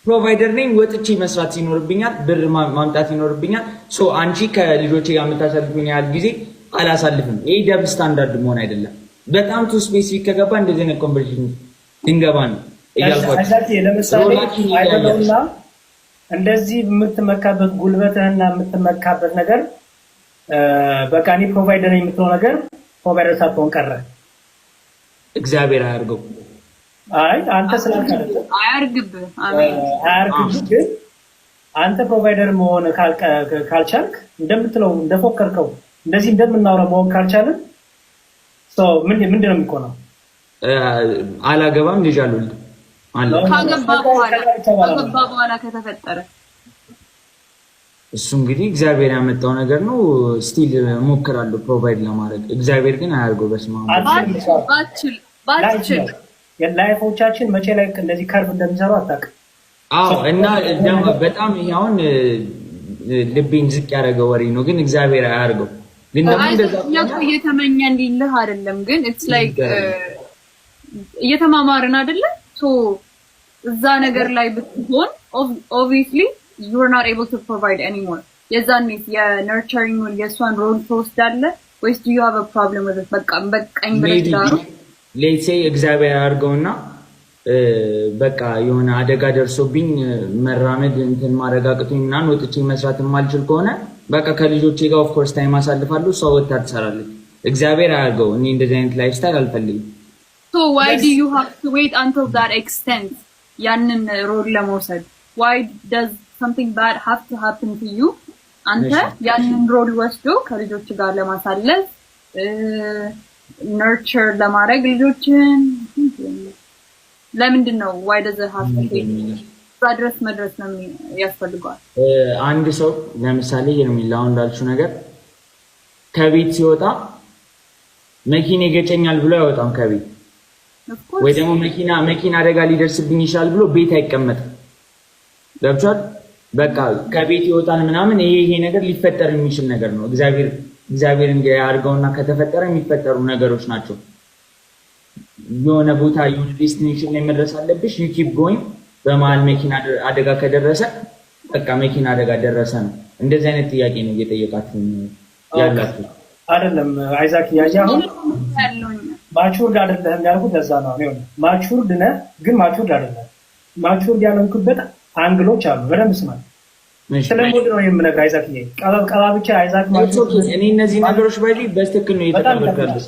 ፕሮቫይደር ነኝ ወጥቼ መስራት ይኖርብኛል ብር ማምጣት ይኖርብኛል ሶ አንቺ ከልጆቼ ጋር የምታሳልፉኝ ያህል ጊዜ አላሳልፍም ይሄ ደብል ስታንዳርድ መሆን አይደለም በጣም ቱ ስፔሲፊክ ከገባ እንደዚህ ነው ኮንቨርሴሽን ድንገባ ነው እያልኳችሁ ለምሳሌ አይደለውና እንደዚህ የምትመካበት ጉልበትህና የምትመካበት ነገር በቃ እኔ ፕሮቫይደር ነኝ የምትለው ነገር ፕሮቫይደር ሳትሆን ቀረ እግዚአብሔር አያርገው አይ አንተ ስላልከለ አያርግብህ አሜን አያርግብህ አንተ ፕሮቫይደር መሆን ካልቻልክ እንደምትለው እንደፎከርከው እንደዚህ እንደምናወራው መሆን ካልቻልን ምንድነው የሚሆነው አላገባም ልጅ አልወልድም አለ ካገባ በኋላ ከተፈጠረ እሱ እንግዲህ እግዚአብሔር ያመጣው ነገር ነው ስቲል ሞክራለሁ ፕሮቫይድ ለማድረግ እግዚአብሔር ግን አያርገው በስማም ባትችል የላይፎቻችን መቼ ላይ እንደዚህ ከርቭ እንደሚሰሩ አታውቅም አዎ እና ደግሞ በጣም ይሄውን ልቤን ዝቅ ያደረገ ወሬ ነው ግን እግዚአብሔር አያርገው ግን ደግሞ እንደዛ እየተመኘን ሊልህ አይደለም ግን ኢትስ ላይክ እየተማማርን አይደለ ሶ እዛ ነገር ላይ ብትሆን obviously you are not able to provide anymore የዛኔ የነርቸሪንግ የሷን ሮል ትወስዳለህ ወይስ do you have a problem with it በቃኝ ብለህ let's say እግዚአብሔር አያርገውና በቃ የሆነ አደጋ ደርሶብኝ መራመድ እንትን ማረጋግጡኝ እና ወጥቼ መስራት የማልችል ከሆነ በቃ ከልጆቼ ጋር ኦፍ ኮርስ ታይም አሳልፋለሁ ሰው ወጣ ትሰራለች እግዚአብሔር አያርገው እኔ እንደዚህ አይነት ላይፍ ስታይል አልፈልግም so why do you have to wait until that extent ያንን ሮል ለመውሰድ why does something bad have to happen to you አንተ ያንን ሮል ወስዶ ከልጆች ጋር ለማሳለፍ nurture ለማድረግ ልጆችን ለምንድን ነው why does it have to be መድረስ ነው ያስፈልጋል አንድ ሰው ለምሳሌ የሚላው እንዳልሽው ነገር ከቤት ሲወጣ መኪና ይገጨኛል ብሎ አይወጣም ከቤት ወይ ደግሞ መኪና አደጋ ሊደርስብኝ ይችላል ብሎ ቤት አይቀመጥም ገብቷል በቃ ከቤት ይወጣል ምናምን ይሄ ነገር ሊፈጠር የሚችል ነገር ነው እግዚአብሔር እንዲያርገውና ከተፈጠረ የሚፈጠሩ ነገሮች ናቸው የሆነ ቦታ የሆነ ዴስቲኔሽን ላይ መድረስ አለብሽ you keep going በመሃል መኪና አደጋ ከደረሰ በቃ መኪና አደጋ ደረሰ ነው እንደዚህ አይነት ጥያቄ ነው እየጠየቃችሁ ያላችሁ አይደለም አይዛክ ያያው ማቹርድ አይደለም ያልኩት ለዛ ነው ነው ማቹርድ ነህ ግን ማቹርድ አይደለም ማቹርድ ያለንኩበት አንግሎች አሉ በደንብ ስማ ስለሞድ ነው የምነግርህ አይዛክ ቀባ ብቻ አይዛክ እኔ እነዚህ ነገሮች ባይሊ በትክክል ነው የተቀበልኩት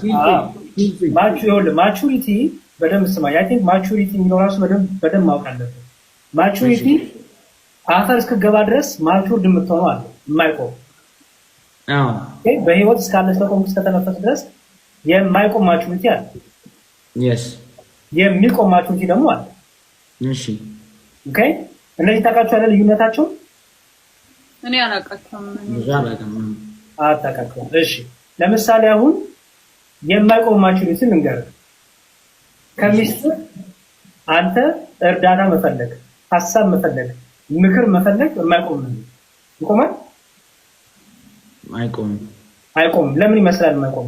ማቹሪቲ በደንብ ስማ አይ ቲንክ ማቹሪቲ የሚለው ራሱ በደንብ ማወቅ አለብህ ማቹሪቲ አፈር እስከገባ ድረስ ማቹርድ የምትሆነው አለ የማይቆም በህይወት እስካለች ተቆም እስከተነፈስ ድረስ የማይቆም ማቹሪቲ አለ yes የሚቆም ማቹሪቲ ደግሞ አለ እሺ ኦኬ እነዚህ ታውቃቸዋለህ ልዩነታቸው እኔ አላውቃቸውም አታውቃቸውም እሺ ለምሳሌ አሁን የማይቆም ማቹሪቲ ልንገርህ ከሚስት አንተ እርዳታ መፈለግ ሐሳብ መፈለግ ምክር መፈለግ የማይቆም ነው ይቆማል አይቆም ለምን ይመስላል የማይቆም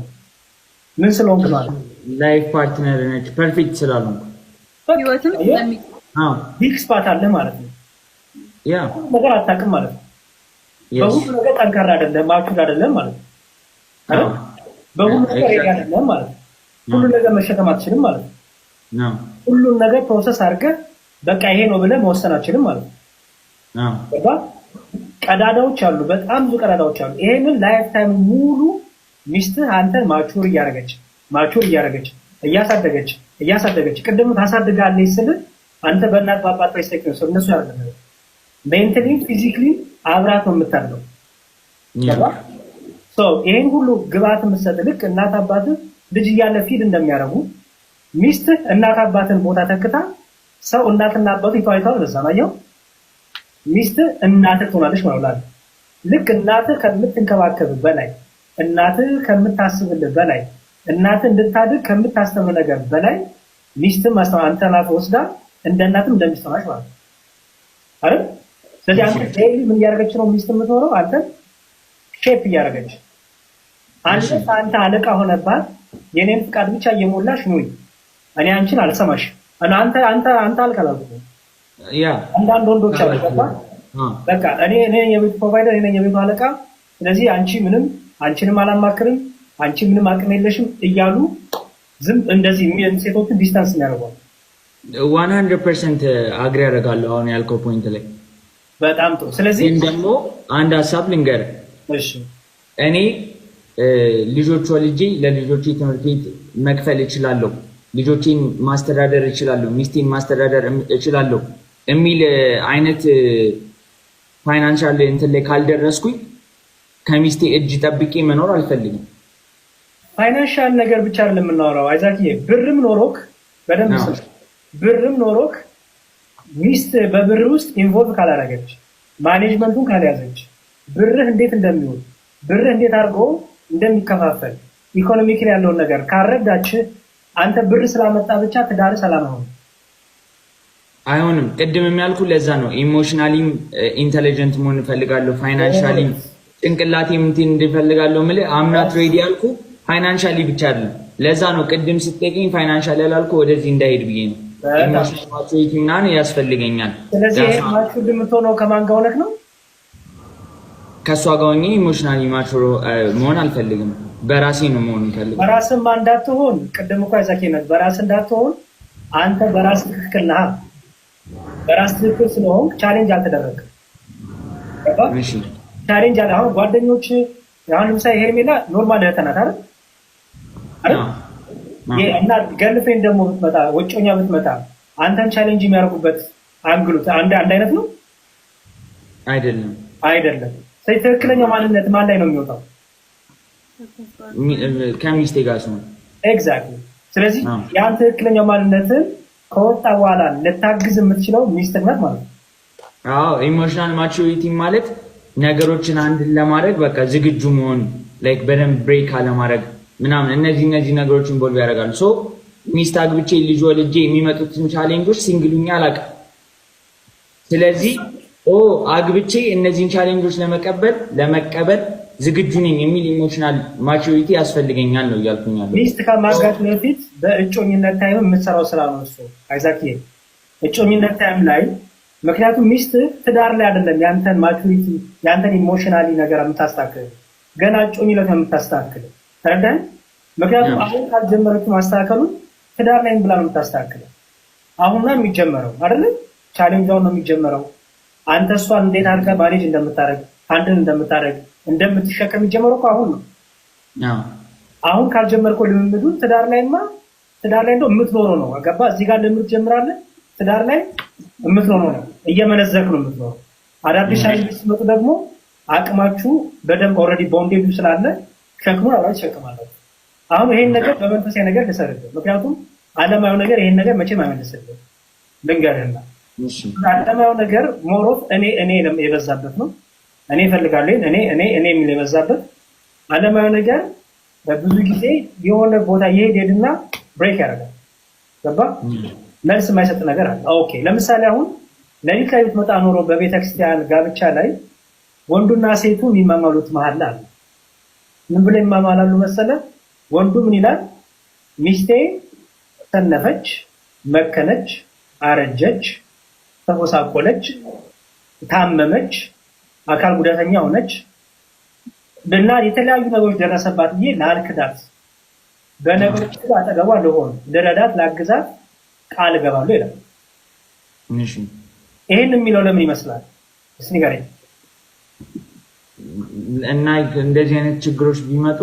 ምን ስለሆንክ ነው ላይፍ ፓርትነር ነች ፐርፌክት ስላልሆንኩ ህይወትም ቢግ ስፓት አለ ማለት ነው ያ ነገር አታውቅም ማለት ነው በሁሉ ነገር ጠንካራ አይደለም ማቹር አይደለም ማለት ነው በሁሉ ነገር አይደለም ማለት ነው ሁሉ ነገር መሸከም አትችልም ማለት ነው ሁሉ ነገር ፕሮሰስ አድርገህ በቃ ይሄ ነው ብለህ መወሰን አትችልም ማለት ነው ቀዳዳዎች አሉ በጣም ብዙ ቀዳዳዎች አሉ ይሄንን ላይፍ ታይም ሙሉ ሚስትህ አንተን ማቹር እያደረገች እያሳደገች ቅድም ታሳድጋለች ስል አንተ በእናት በአባት ፐርስፔክቲቭ ነው እነሱ ያደርጋሉ ሜንታሊ ፊዚካሊ አብራት ነው የምታደርገው ይሄን ሁሉ ግብአት የምትሰጥ ልክ እናት አባት ልጅ እያለ ፊድ እንደሚያደርጉ ሚስት እናት አባትን ቦታ ተክታ ሰው እናትና አባቱ ይተዋይታው ለዛ ነው ሚስት እናት ትሆናለች ማለት ነው ልክ እናት ከምትንከባከብ በላይ እናት ከምታስብልህ በላይ እናት እንድታድግ ከምታስተምር ነገር በላይ ሚስት ማስተማር አንተናት ወስዳ እንደ እናትም እንደሚስተማሽ ማለት አይደል ስለዚህ አንተ ምን ያደርገች ነው ሚስት የምትኖረው አንተ ሼፕ ያደርገች አንተ አለቃ ሆነባት የኔን ፍቃድ ብቻ እየሞላሽ ነው እኔ አንቺን አልሰማሽ አንተ አልከላልኩ ያ አንዳንድ ወንዶች አሉ በቃ እኔ የቤት ፕሮቫይደር እኔ የቤቱ አለቃ ስለዚህ አንቺንም አላማክርም አንቺ ምንም አቅም የለሽም እያሉ ዝም እንደዚህ ሴቶችን ዲስታንስ ያደርጋሉ 100% አግሪ ያደርጋለሁ አሁን ያልከው ፖይንት ላይ በጣም ጥሩ ስለዚህ ደግሞ አንድ ሐሳብ ልንገር እሺ እኔ ልጆች ወልጄ ለልጆቼ ትምህርት ቤት መክፈል እችላለሁ ልጆቼን ማስተዳደር እችላለሁ ሚስቴን ማስተዳደር እችላለሁ የሚል አይነት ፋይናንሻል እንትን ላይ ካልደረስኩኝ ከሚስቴ እጅ ጠብቄ መኖር አልፈልግም ፋይናንሻል ነገር ብቻ አይደለም የምናወራው አይዛክዬ ብርም ኖሮክ በደንብ ብርም ኖሮክ ሚስት በብር ውስጥ ኢንቮልቭ ካላደረገች ማኔጅመንቱን ካልያዘች ብርህ እንዴት እንደሚሆን ብርህ እንዴት አድርጎ እንደሚከፋፈል ኢኮኖሚክሊ ያለውን ነገር ካረዳች አንተ ብር ስላመጣ ብቻ ትዳር ሰላም አይሆንም ቅድም የሚያልኩ ለዛ ነው ኢሞሽናሊም ኢንተለጀንት መሆን እፈልጋለሁ ፋይናንሻሊም ጭንቅላቴም እንትን እንድፈልጋለሁ ማለት አምናት ሬዲ ያልኩ ፋይናንሻሊ ብቻ አይደለም ለዛ ነው ቅድም ስትጠይቀኝ ፋይናንሻል ያላልኩ ወደዚህ እንዳይሄድ ብዬ ነው ኢሞሽናል ማቹሪቲ ምናምን ያስፈልገኛል ስለዚህ ማቹሪቲ የምትሆነው ከማን ጋር ሆነክ ነው ከሷ ጋር ሆኜ ኢሞሽናሊ ማቹር መሆን አልፈልግም በራሴ ነው መሆን የምፈልገው በራስህ እንዳትሆን ቅድም እኮ አይዛኬነት በራስህ እንዳትሆን አንተ በራስህ ትክክል ነህ በራስህ ትክክል ስለሆንክ ቻሌንጅ አልተደረገም እሺ ቻሌንጅ አለ አሁን ጓደኞች አሁን ለምሳሌ ሄርሜላ ኖርማል እህትናት አይደል እና ገርልፍሬንድ ደግሞ ብትመጣ ወጮኛ ብትመጣ አንተን ቻሌንጅ የሚያደርጉበት አንግሉት አንድ አይነት ነው አይደለም ስለዚህ ትክክለኛው ማንነት ማን ላይ ነው የሚወጣው ከሚስቴ ጋር ነው ኤግዛክትሊ ስለዚህ ያን ትክክለኛው ማንነትን ከወጣ በኋላ ልታግዝ የምትችለው ሚስትህ ናት ማለት ነው አዎ ኢሞሽናል ማቹሪቲ ማለት ነገሮችን አንድ ለማድረግ በቃ ዝግጁ መሆን ላይክ በደንብ ብሬክ አለማድረግ ምናምን እነዚህ ነገሮችን ኢንቮልቭ ያደርጋሉ ሶ ሚስት አግብቼ ልጅ ወልጄ የሚመጡትን ቻሌንጆች ሲንግሉኛ አላውቅም ስለዚህ አግብቼ እነዚህን ቻሌንጆች ለመቀበል ዝግጁ ነኝ የሚል ኢሞሽናል ማቹሪቲ ያስፈልገኛል ነው እያልኩኛለሁ ሚስት ከማግባት በፊት በእጮኝነት ታይም የምትሰራው ስራ ነው እሱ አይዛክዬ እጮኝነት ታይም ላይ ምክንያቱም ሚስት ትዳር ላይ አይደለም ያንተን ማቹሪቲ ያንተን ኢሞሽናሊ ነገር የምታስተካክል ገና እጮኝነት የምታስተካክል ተረዳኸኝ ምክንያቱም አሁን ካልጀመረችው ማስተካከሉ ትዳር ላይ ብላ ነው የምታስተካክል አሁን ነው የሚጀመረው አይደል ቻሌንጅው ነው የሚጀመረው አንተ እሷን እንዴት አድርገህ ማኔጅ እንደምታደርግ እንደምትሸከም የሚጀመረው እኮ አሁን ነው አሁን ካልጀመርከው ልምምዱ ትዳር ላይ እንደው የምትኖረው ነው አገባ እዚህ ጋር ልምምድ ጀምራለህ ትዳር ላይ የምትኖረው ነው እየመነዘርክ ነው የምትኖረው አዳዲስ ቻሌንጅ ሲመጡ ደግሞ አቅማችሁ በደንብ ኦልሬዲ ቦንዴዱ ስላለ ሸክሙን አብራችሁ ትሸከማላችሁ አሁን ይሄን ነገር በመንፈሳዊ ነገር ተሰርተህ ምክንያቱም ዓለማዊ ነገር ይሄን ነገር መቼም አይመልስልህም ልንገርህና ዓለማዊ ነገር ሞሮፍ እኔ የበዛበት ነው እኔ እፈልጋለሁ እኔ የሚል የበዛበት ዓለማዊ ነገር በብዙ ጊዜ የሆነ ቦታ ይሄድና ብሬክ ያደርጋል ገባ መልስ የማይሰጥ ነገር አለ ኦኬ ለምሳሌ አሁን ለሊት ላይ ብትመጣ ኖሮ በቤተክርስቲያን ጋብቻ ላይ ወንዱና ሴቱ የሚማማሉት መሀል አለ ምን ብለው ይማማላሉ መሰለ ወንዱ ምን ይላል ሚስቴ ተነፈች መከነች አረጀች ተቆሳቆለች ታመመች አካል ጉዳተኛ ሆነች እና የተለያዩ ነገሮች ደረሰባት ይሄ ላልክዳት በነገሮች አጠገቧ ለሆነ ለረዳት ላግዛት ቃል ገባሉ ይላል እሺ ይሄን የሚለው ለምን ይመስላል እስኪ ንገረኝ እና እንደዚህ አይነት ችግሮች ቢመጡ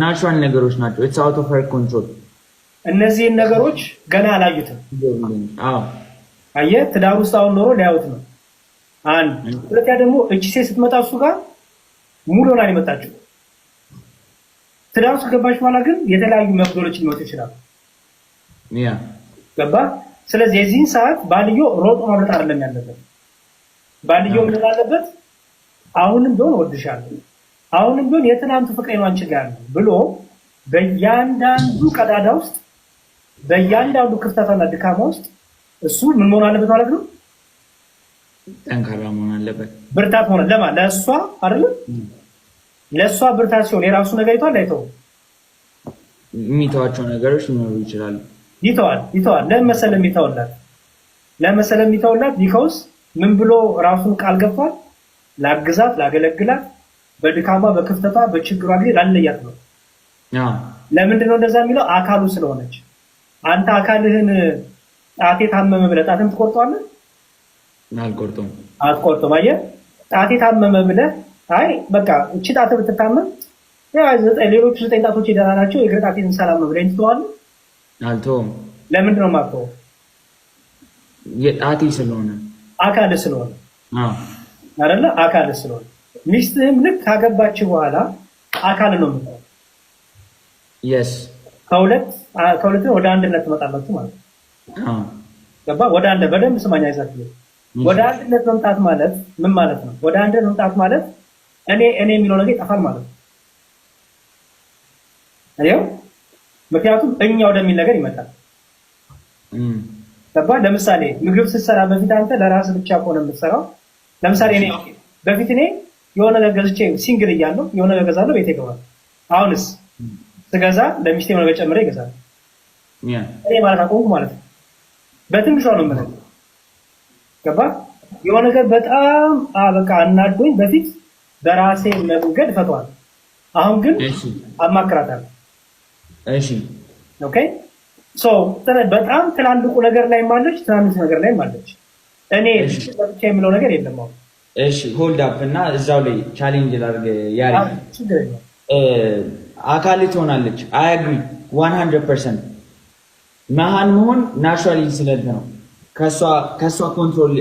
ናቹራል ነገሮች ናቸው it's out of her control እነዚህን ነገሮች ገና አላዩትም አዎ አየህ ትዳር ውስጥ አሁን ኖሮ ሊያዩት ነው አንድ ሁለተኛ ደግሞ እቺ ሴት ስትመጣ እሱ ጋር ሙሉ ሆና የመጣችው ትዳር ውስጥ ገባች በኋላ ግን የተለያዩ መፍትሄዎች ሊመጡ ይችላሉ ያ ገባ ስለዚህ የዚህን ሰዓት ባልዮ ሮጦ ማውጣት አይደለም ያለበት ባልዮ ምን አለበት አሁንም ቢሆን ወድሻለሁ አሁንም ቢሆን የትናንቱ ፍቅሬ ነው አንቺ ጋር ነው ብሎ በእያንዳንዱ ቀዳዳ ውስጥ በእያንዳንዱ ክፍተትና ድካማ ውስጥ እሱ ምን መሆን አለበት ማለት ነው ጠንካራ መሆን አለበት ብርታት ሆነ ለእሷ አይደል ለእሷ ብርታት ሲሆን የራሱ ነገር አይተው የሚተዋቸው ነገሮች ሊኖሩ ይችላሉ ይተዋል ለምን መሰለህ የሚተውላት ለመሰለም የሚተውላት ቢኮዝ ምን ብሎ ራሱን ቃል ገብቷል? ላግዛት፣ ላገለግላት፣ በድካማ በክፍተቷ በችግሯ ጊዜ ላለያት ነው። ለምንድን ነው እንደዛ የሚለው? አካሉ ስለሆነች። አንተ አካልህን ጣቴ ታመመ ብለህ ጣትን ትቆርጠዋለህ? አልቆርጠውም። አትቆርጠውም። አየህ፣ ጣቴ ታመመ ብለህ አይ በቃ እቺ ጣት ብትታመም ሌሎቹ 9 ጣቶች ደህና ናቸው የግራ ጣቴን ሰላም ነው ብለህ ትተዋለህ? አልተውም። ለምንድን ነው የማትተወው? የጣቴ ስለሆነ አካል ስለሆነ አይደለ? አካል ስለሆነ ሚስትህም ልክ ካገባች በኋላ አካል ነው የምትሆነው። yes ከሁለት ወደ አንድነት ትመጣላችሁ ማለት ነው። ገባ? ወደ አንድ በደንብ ስማኝ አይዛችሁ። ወደ አንድነት መምጣት ማለት ምን ማለት ነው? ወደ አንድነት መምጣት ማለት እኔ የሚለው ነገር ይጠፋል ማለት ነው። አይው ምክንያቱም እኛ ወደሚል ነገር ይመጣል። ገባ? ለምሳሌ ምግብ ስትሰራ በፊት አንተ ለራስህ ብቻ ከሆነ የምትሰራው፣ ለምሳሌ እኔ በፊት እኔ የሆነ ነገር ገዝቼ ሲንግል እያለሁ የሆነ ነገር ገዛለሁ ቤቴ ገባል። አሁንስ ስገዛ ለሚስቴ የሆነ ነገር ጨምሬ ይገዛል። እኔ ማለት አቆምኩ ማለት ነው። በትንሿ ነው የምለው። ገባ? የሆነ ነገር በጣም በቃ አናዶኝ በፊት በራሴ መንገድ ፈቷል። አሁን ግን አማክራታለሁ። እሺ ኦኬ ሶ በጣም ትላልቁ ነገር ላይ ማለች፣ ትናንሽ ነገር ላይ ማለች። እኔ ብቻ የምለው ነገር የለም። አሁን እሺ ሆልድ አፕ እና እዛው ላይ ቻሌንጅ ላድርግ። ያሪ አካል ትሆናለች። አይ አግሪ 100%። መሀል መሆን ናቹራሊ ስለዚህ ነው። ከሷ ኮንትሮል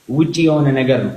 ውጪ የሆነ ነገር ነው።